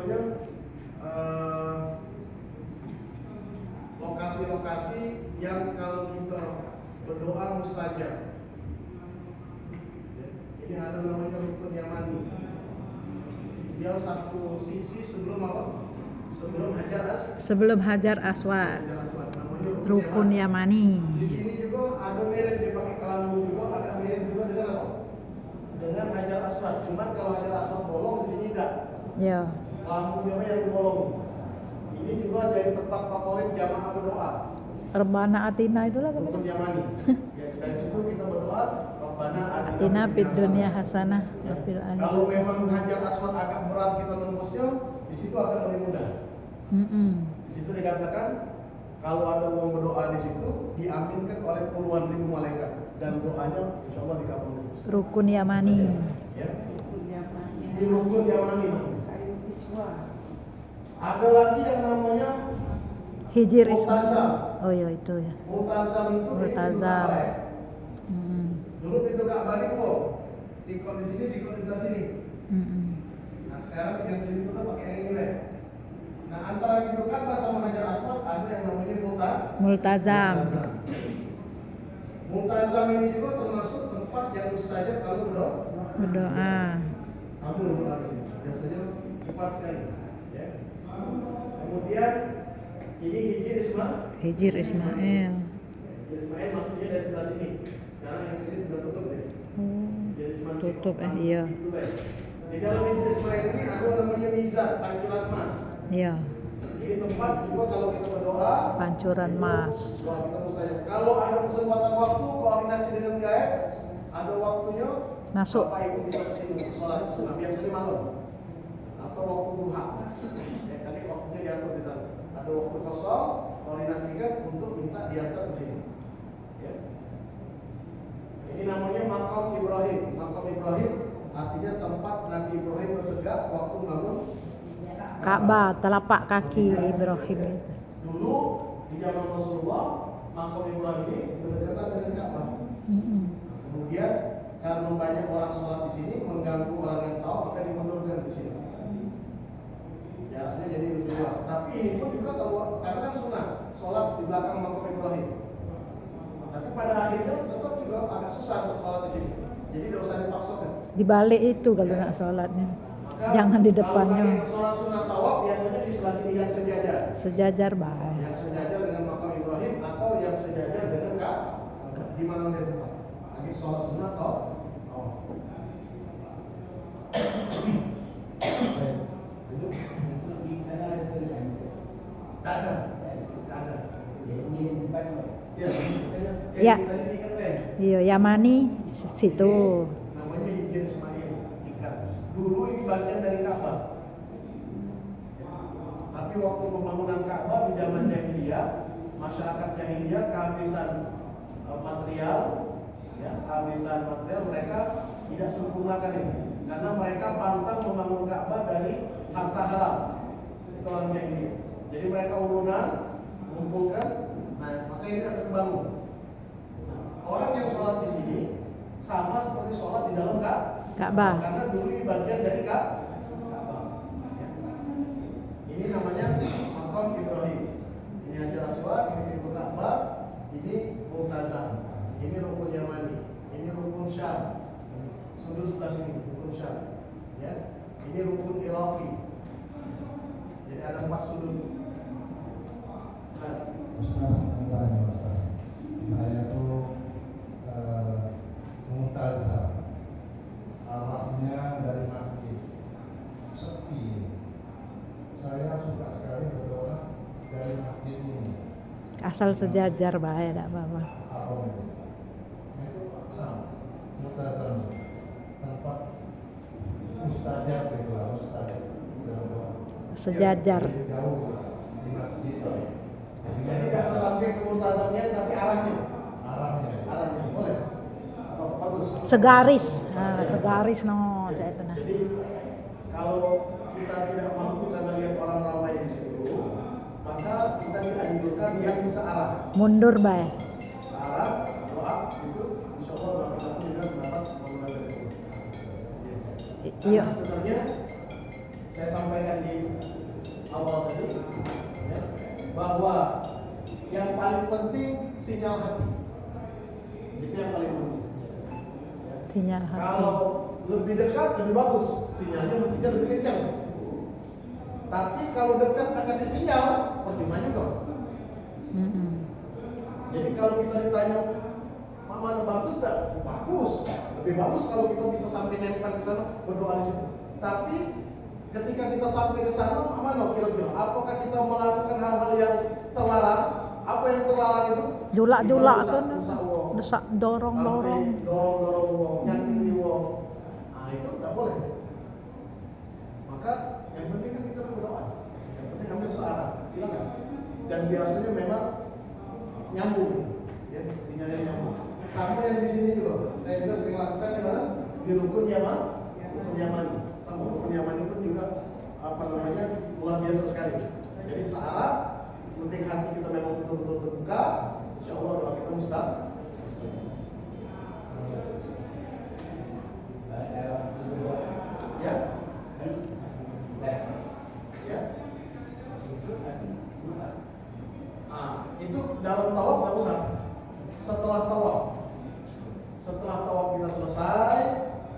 namanya lokasi-lokasi yang kalau kita berdoa mustajab. Ini ada namanya rukun Yamani. Dia satu sisi sebelum apa? Sebelum Hajar Aswad. Rukun Yamani. Di sini juga ada mirip, dia pakai kelambu juga, agak mirip juga dengan apa? Dengan Hajar Aswad. Cuma kalau Hajar Aswad bolong, di sini enggak. Ya. Kelambunya yang bolong. Ini juga jadi tempat favorit jamaah berdoa. Rebana Atina itulah kan. Rukun Yamani. Ya, dari situ kita berdoa, Rabbana Atina fid dunya hasanah wa fil akhirati. Kalau memang Hajar Aswad agak berat kita nembusnya, di situ agak lebih mudah. Di situ dikatakan kalau ada orang berdoa di situ diaminkan oleh puluhan ribu malaikat dan doanya insya Allah dikabulkan. Rukun Yamani. Ya. Ini rukun Yamani. Ada lagi yang namanya Hijir Ismail. Multazam. Oh iya itu ya. Multazam itu Multazam. Dulu pintu Ka'bah ini kok sikot di sini, sikot di sebelah sini. Nah sekarang yang di situ tuh pakai yang ini deh. Nah antara pintu Ka'bah sama Hajar Aswad ada yang namanya Multazam. Multazam ini juga termasuk tempat yang mustajab kalau Berdoa. kamu berdoa di sini. Biasanya cepat sekali. Ya. Kemudian ini Hijir Ismail. Hijir Ismail. Hijir Ismail maksudnya dari sebelah sini. Sekarang yang sini sudah tutup deh. Hijir Ismail Tutup sikot, iya. itu, di dalam Hijir Ismail ini ada namanya mizan, pancuran emas. Iya. Ini tempat juga kalau kita berdoa Pancuran itu emas. doa kita mustajab. Kalau ada kesempatan waktu koordinasi dengan gaib, ada waktunya Masuk. Bapak Ibu bisa ke sini sholat sunnah biasanya malam atau waktu duha. Ya, tadi waktunya diatur di sana. Ada waktu kosong, koordinasikan untuk minta diantar ke sini. Ya. Ini namanya Maqam Ibrahim. Maqam Ibrahim artinya tempat Nabi Ibrahim bertegak waktu bangun Ka'bah, telapak kaki Ibrahim itu. Dulu di zaman Rasulullah, Maqam Ibrahim ini berdekatan dengan Ka'bah. Kemudian karena banyak orang sholat di sini mengganggu orang yang tahu, maka dimundurkan di sini. Jaraknya jadi lebih luas. Tapi ini pun juga kalau karena kan sunnah sholat di belakang Maqam Ibrahim. Tapi pada akhirnya tetap juga agak susah untuk sholat di sini. Jadi tidak usah dipaksakan. Di balik itu kalau nak sholatnya. Jangan di depannya. Kalau sholat sunnah tawaf biasanya di sebelah sini yang sejajar. Sejajar baik. Yang sejajar dengan Maqam Ibrahim atau yang sejajar dengan Ka'bah. Di mana dia tempat? Lagi sholat sunnah tawaf. Tak ada. Ya. Iya, Yamani situ. Namanya Hijir Ismail ikan. Dulu ini bagian dari Ka'bah. Tapi waktu pembangunan Ka'bah di zaman jahiliyah, masyarakat jahiliyah kehabisan material, ya, kehabisan material mereka tidak sempurnakan ini. Karena mereka pantang membangun Ka'bah dari harta haram. Itu orang jahiliyah. Jadi mereka urunan, mengumpulkan, nah maka ini akan terbangun. Orang yang sholat di sini sama seperti sholat di dalam Ka'bah. karena dulu ini bagian dari Ka'bah. Ini namanya Maqam Ibrahim. Ini Hajar Aswad, ini pintu Ka'bah, ini Multazam, ini rukun Yamani, ini rukun Syam. Sudut sebelah sini rukun Syam. Ya, ini rukun Iraqi. Jadi ada 4 sudut. Ustaz, saya tuh Multazam, arahnya dari masjid, sepi. Saya suka sekali berdoa dari masjid ini. Asal sejajar baik, tidak apa-apa. Itu sama, Multazam, tempat mustajab itu lah, mustajab berdoa. Sejajar. Jauh di masjid. Jadi tidak sampai ke Multazamnya, tapi arahnya. Arahnya boleh. Apa bagus? Segaris. Nah, segaris no, saya itu nah. Jadi kalau kita tidak mampu karena lihat orang ramai di situ, maka kita dianjurkan yang searah. Mundur baik. Searah, doa, itu insya Allah doa kita pun juga mendapat pembenaran dari Allah. Iya. Karena sebenarnya saya sampaikan di awal tadi, ya, bahwa yang paling penting sinyal hati. Itu yang paling penting. Sinyal hati. Kalau lebih dekat lebih bagus, sinyalnya mestinya lebih kencang. Tapi kalau dekat tak kasih sinyal, percuma juga. Jadi kalau kita ditanya, mana bagus tak? Bagus. Lebih bagus kalau kita bisa sampai nempel ke sana, berdoa di situ. Tapi ketika kita sampai ke sana, mana kira-kira? Apakah kita melakukan hal-hal yang terlarang? Apa yang terlarang itu? Julak-julak Kita kan, desak uang. desak dorong-dorong. Sampai dorong-dorong uang, nyakiti uang. Nah itu tidak boleh. Maka yang penting kan kita berdoa. Yang penting ambil searah, silakan. Dan biasanya memang nyambung, ya, sinyalnya nyambung. Sama yang di sini juga, saya juga sering lakukan di mana? Di rukun Yaman, rukun Yamani. Sama rukun Yamani pun juga luar biasa sekali. Jadi searah, penting hati kita memang betul-betul terbuka. Insya Allah doa kita mustajab. Ya. Ya. Itu dalam tawaf nggak usah. Setelah tawaf kita selesai,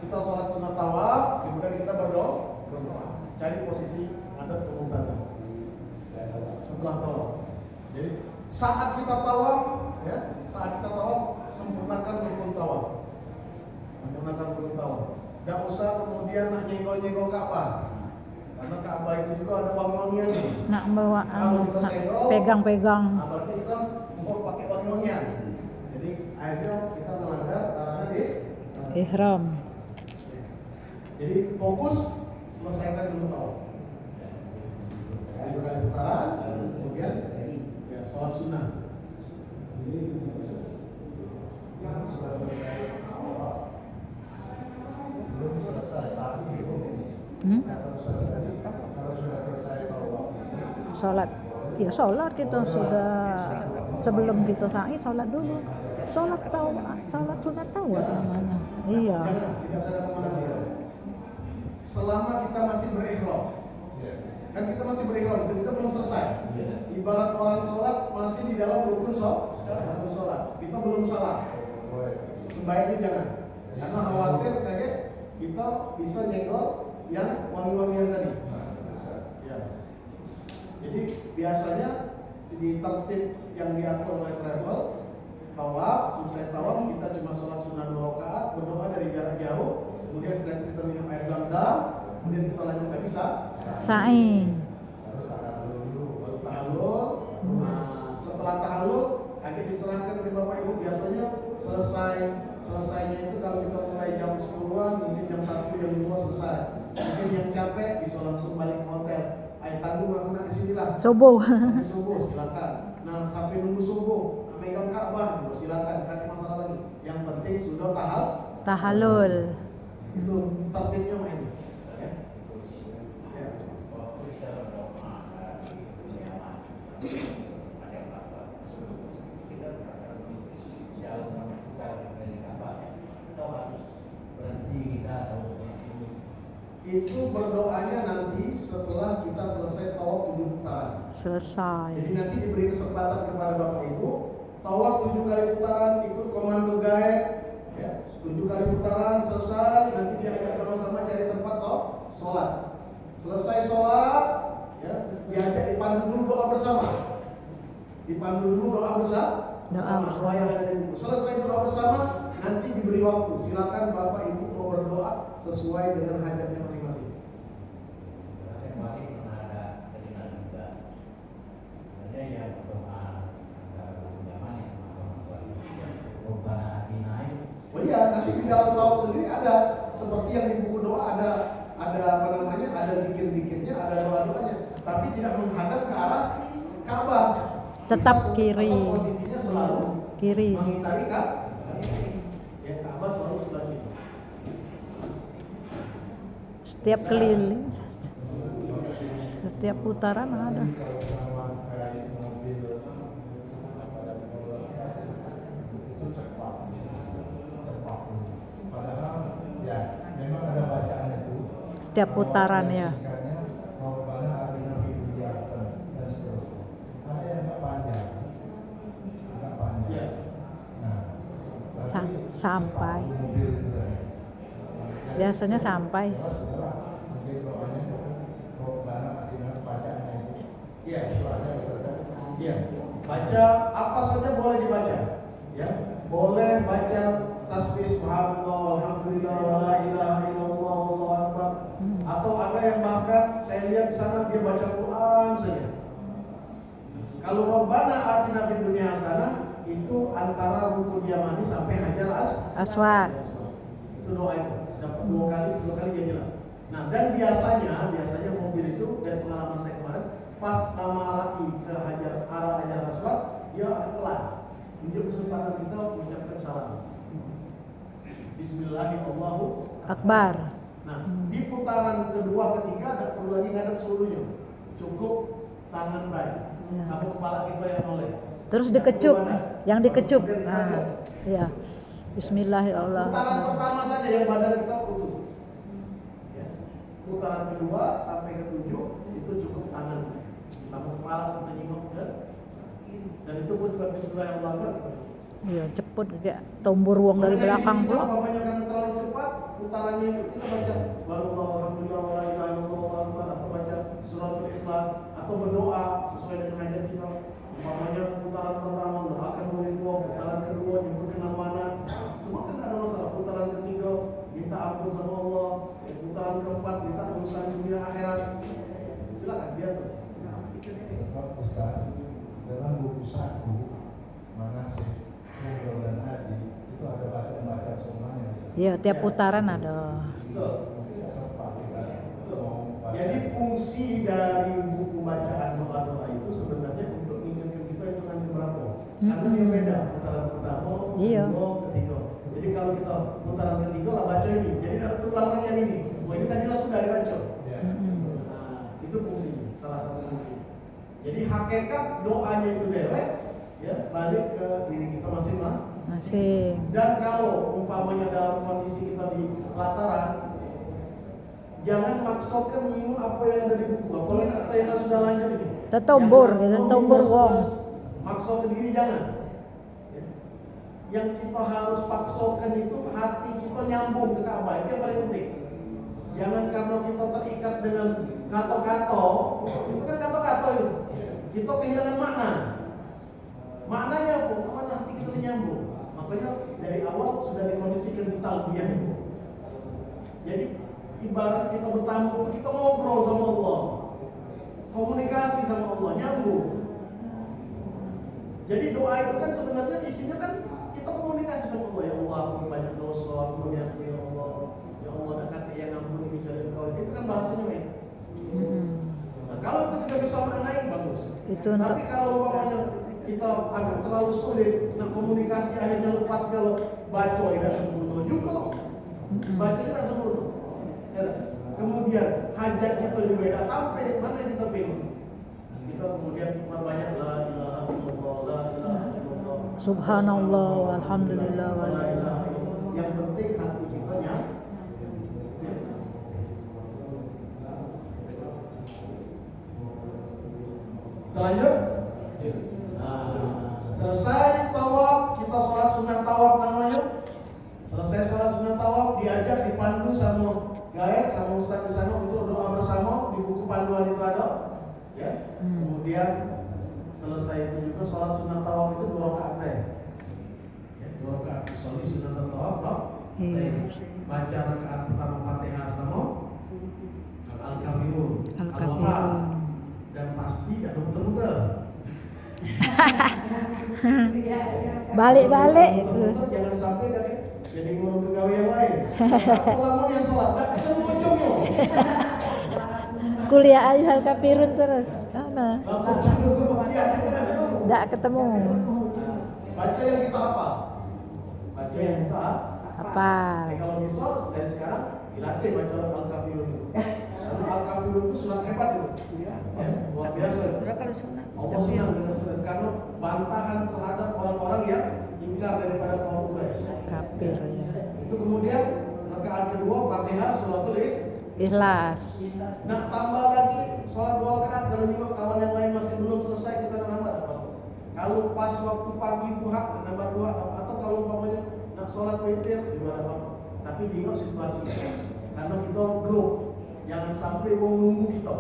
kita sholat sunat tawaf, kemudian kita berdoa. Cari posisi adab Mu'tazah. Setelah tawaf. Jadi saat kita tawaf, ya, sempurnakan rukun tawaf. Gak usah kemudian nak nyenggol-nyenggol Ka'bah. Karena Ka'bah itu juga ada wangi-wangian. Nak bawa, Kalau kita nak senggol, pegang-pegang. berarti kita mau pakai wangi-wangian. Jadi akhirnya kita melanggar larangan di Ihram. Jadi fokus selesaikan dulu tawaf. Dua kali putaran, kemudian ya sholat sunnah. Sholat, ya sholat kita sudah sebelum kita sa'i sholat dulu. Sholat sunat tawaf namanya. Iya. Jangan, tidak sadar manasik. Selama kita masih berihram, kan kita masih berihram itu kita belum selesai. Ibarat orang sholat masih di dalam rukun sholat, kita belum salah. Sebaiknya jangan, karena khawatir kayak kita bisa nyenggol yang wangi-wangian tadi. Ya. Jadi biasanya di tertib yang diatur oleh travel, selesai tawaf kita cuma sholat sunnah 2 rakaat, berdoa dari jarak jauh, kemudian setelah itu kita minum air zam-zam, kemudian kita lanjut lagi Sa'i. baru tahallul. Nah, setelah tahallul akhirnya diserahkan ke Bapak Ibu. Biasanya selesainya itu kalau kita mulai jam 10-an, mungkin jam 1, jam 2 selesai. Mungkin yang capek bisa langsung balik ke hotel. Ayo tanggung aku nak di sini lah. Subuh. Sampai subuh silakan. Nah, sampai nunggu subuh, megang Ka'bah juga silakan, tidak ada masalah lagi. Yang penting sudah Tahallul. itu tertibnya mah ini. Ya. Ya. Itu berdoanya nanti setelah kita selesai tawaf 7 putaran. Selesai. Jadi nanti diberi kesempatan kepada Bapak Ibu tawaf 7 kali putaran, ikut komando gaet, ya, 7 kali putaran selesai, nanti diajak sama-sama cari tempat sholat. Selesai sholat, ya, diajak dipandu dulu doa bersama. Doa bersama. Doa yang ada di buku. Selesai doa bersama, nanti diberi waktu. Silakan Bapak Ibu mau berdoa sesuai dengan hajatnya masing-masing. Oh iya, nanti di dalam tawaf sendiri ada seperti yang di buku doa ada zikir-zikirnya, ada doa-doanya, tapi tidak menghadap ke arah Ka'bah. Tetap kiri. Posisinya selalu Kiri. mengitari ya, Ka'bah selalu sebelah kiri. Setiap keliling, setiap putaran ada. Setiap putaran ya. sampai. mobil itu kan. Biasanya sampai. Mungkin doanya Robbana atina bacaannya itu. Iya. Doanya Ustaz. Iya. Baca apa saja boleh dibaca. Ya. Boleh baca tasbih subhanallah walhamdulillah wala ilaha illallah wallahu akbar. Atau ada yang bahkan saya lihat di sana dia baca Quran saja. Kalau Rabbana atina fid dunya hasanah itu antara rukun yamani sampai hajar Aswad. Itu doa itu. Dapat dua kali jadilah. Nah, dan biasanya mobil itu dari pengalaman saya kemarin pas lama lagi ke arah hajar aswad dia agak pelan. Untuk kesempatan kita mengucapkan salam. Bismillahirrahmanirrahim. Akbar. Nah, di putaran kedua, ketiga tidak perlu lagi ngadep seluruhnya. Cukup tangan baik. Ya. Sampai kepala kita yang noleh. Terus Tidak dikecup, perlu ada. yang dikecup. Kemudian dibaca. Ya. Putaran Bismillahirrahmanirrahim. pertama saja yang badan kita utuh. Ya. Putaran kedua sampai ketujuh itu cukup tangan. Sampai kepala kita nyingok ke. Dan itu pun bukan Bismillahirrahmanirrahim kita baca. Iya, cepet kayak tombol ruang dari belakang pula. Makanya karena terlalu cepat putarannya itu kita baca alhamdulillah wala ilaha illallah atau baca suratul ikhlas atau berdoa sesuai dengan hajat kita. Umpamanya putaran pertama doakan dua, putaran kedua nyebutkan nama anak. Semua kan ada masalah. Putaran ketiga minta ampun sama Allah. Putaran keempat minta urusan dunia akhirat. Silakan diatur. Sebab Ustaz, dalam buku saku manasik umroh dan haji itu ada bacaan semuanya. Iya, tiap putaran ada. Betul. Tidak sempat kita mau baca. Jadi fungsi dari buku bacaan doa-doa itu sebenarnya untuk mengingatkan kita itu kan berapa? Karena dia beda putaran pertama, Iya. kedua, ketiga. Jadi kalau kita putaran ketiga lah baca ini. Jadi tidak terulang lagi yang ini. Wah ini tadilah sudah dibaca. Ya. Nah, itu fungsinya, salah satu fungsinya. Jadi hakikat doanya itu dewek, ya balik ke diri kita masing-masing. Masih. Dan kalau umpamanya dalam kondisi kita di lataran, jangan maksudkan menyinggung apa yang ada di buku. Apalagi kita yang sudah lanjut ini. Tertombor, Yang gitu, tombor wong. Maksud ke diri jangan. Ya. Yang kita harus paksakan itu hati kita nyambung ke Ka'bah, itu yang paling penting. Jangan karena kita terikat dengan kata-kata, itu kan kata-kata itu. Kita kehilangan makna. Maknanya apa? Makna hati kita nyambung. Makanya dari awal sudah dikondisikan di talbiyah itu. Jadi ibarat kita bertamu itu kita ngobrol sama Allah, komunikasi sama Allah, nyambung. Jadi doa itu kan sebenarnya isinya kan kita komunikasi sama Allah. Ya Allah, aku banyak dosa, aku diampuni ya Allah. Ya Allah, dekati yang ampuni kecuali Engkau. Itu kan bahasanya baik. Nah, kalau itu kita bisa maknai bagus. Itu Tapi untuk kalau umpamanya kita agak terlalu sulit, nah komunikasi akhirnya lepas kalau baca tidak sempurna juga. Bacanya tidak sempurna. Ya, kemudian hajat kita juga tidak sampai, mana yang kita pilih? Kita kemudian memperbanyak la ilaha illallah, la ilaha illallah. Subhanallah walhamdulillah La wala ilaha illallah. Yang penting hati kita nyambung. Kita lanjut. Selesai tawaf, kita sholat sunat tawaf namanya. Selesai sholat sunat tawaf, diajak dipandu sama gaet sama ustaz di sana untuk doa bersama. Di buku panduan itu ada. Ya. Kemudian selesai itu juga sholat sunat tawaf itu 2 rakaat deh. Ya, 2 rakaat sholat sunat tawaf, loh. Baca rakaat pertama Fatihah sama Al-Kafirun. Al-Kafirun. Dan pasti tidak muter-muter. balik-balik. Muter-muter jangan sampai kan jadi ngurung kegawe yang lain. Lamun yang sholat tak ketemu ujungnya. Kuliah aja Al-Kafirun terus. Mana? Lamun ujung tidak ketemu. Enggak ketemu. Baca yang kita hafal. Baca yang kita Apa? kalau bisa dari sekarang dilatih baca Al-Kafirun itu. Karena Al-Kafirun itu surat hebat itu. Ya, luar biasa. Allah senang dengan surat karena bantahan terhadap orang-orang yang ingkar daripada kaum Quraisy. Kafir ya. Itu kemudian rakaat kedua Fatihah suratul Ikhlas. Nah, tambah lagi sholat 2 rakaat kalau juga kawan yang lain masih belum selesai kita nambah apa? Kalau pas waktu pagi duha nambah 2 atau kalau umpamanya nak sholat witir juga ada apa. Tapi juga situasinya, karena kita grup, jangan sampai wong nunggu kita,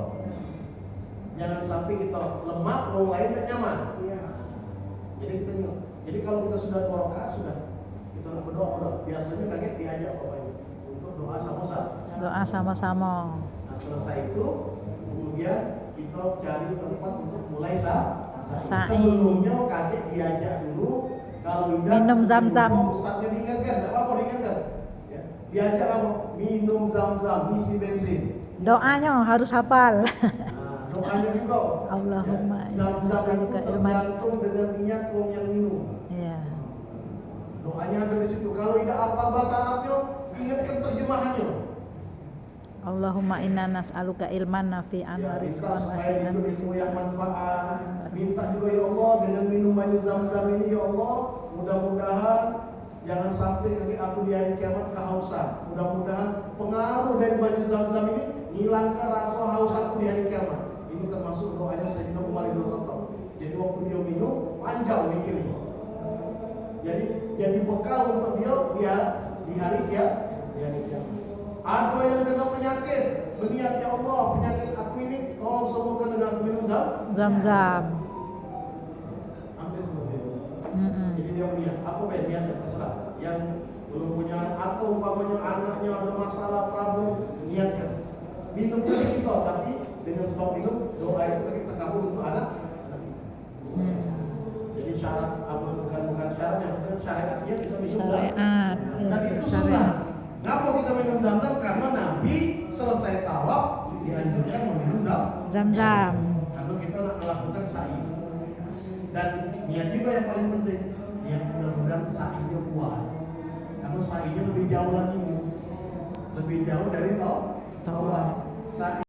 jangan sampai kita lemah, wong lain tak nyaman. Jadi kita nyok. Jadi kalau kita sudah rakaat sudah kita nak berdoa, biasanya kaget diajak apa ini untuk doa sama-sama. Doa sama-sama. Nah, selesai itu kemudian kita cari tempat untuk mulai sa'i. Sebelumnya kaget diajak dulu, kalau tidak Minum zam-zam. Ustaznya diingatkan, tidak apa-apa diingatkan. Ya. Diajak apa? Minum zam-zam, isi bensin. Doanya harus hafal. Nah, doanya juga. Allahumma Ya. Zam-zam itu inna ilman. tergantung dengan niat orang yang minum. Iya. Doanya ada di situ. Kalau tidak hafal bahasa Arabnya, ingatkan terjemahannya. Allahumma inna nas'aluka ilman nafi'an wa Minta rizqan supaya wasi'an hidup ilmu yang manfaat. Minta juga ya Allah dengan minum banyu zam-zam ini ya Allah, mudah-mudahan jangan sampai nanti aku di hari kiamat kehausan. Mudah-mudahan pengaruh dari banyu zam-zam ini hilangkan rasa haus aku di hari kiamat. Ini termasuk doanya Sayyidina Umar bin Khattab. Jadi waktu dia minum panjang mikirnya. Jadi bekal untuk dia di hari kiamat. Ada yang kena penyakit, berniat ya Allah penyakit aku ini tolong sembuhkan dengan aku minum Zam-zam. Hampir seperti itu. Mm-mm. Jadi dia berniat, apa niatnya terserah. Yang belum punya anak atau umpamanya anaknya ada masalah problem, niatkan. Minum dari kita, tapi dengan sebab minum doa itu kita kabul untuk anak. Jadi syarat apa bukan syarat yang penting syariatnya kita minum Syariat. Tadi itu sunnah. Kenapa kita minum zam-zam? Karena Nabi selesai tawaf dianjurkan meminum Zam-zam. Karena kita nak melakukan sa'i. Dan niat juga yang paling penting, niat mudah-mudahan sa'inya kuat. Karena sa'inya lebih jauh lagi, lebih jauh dari tawaf. Sa'i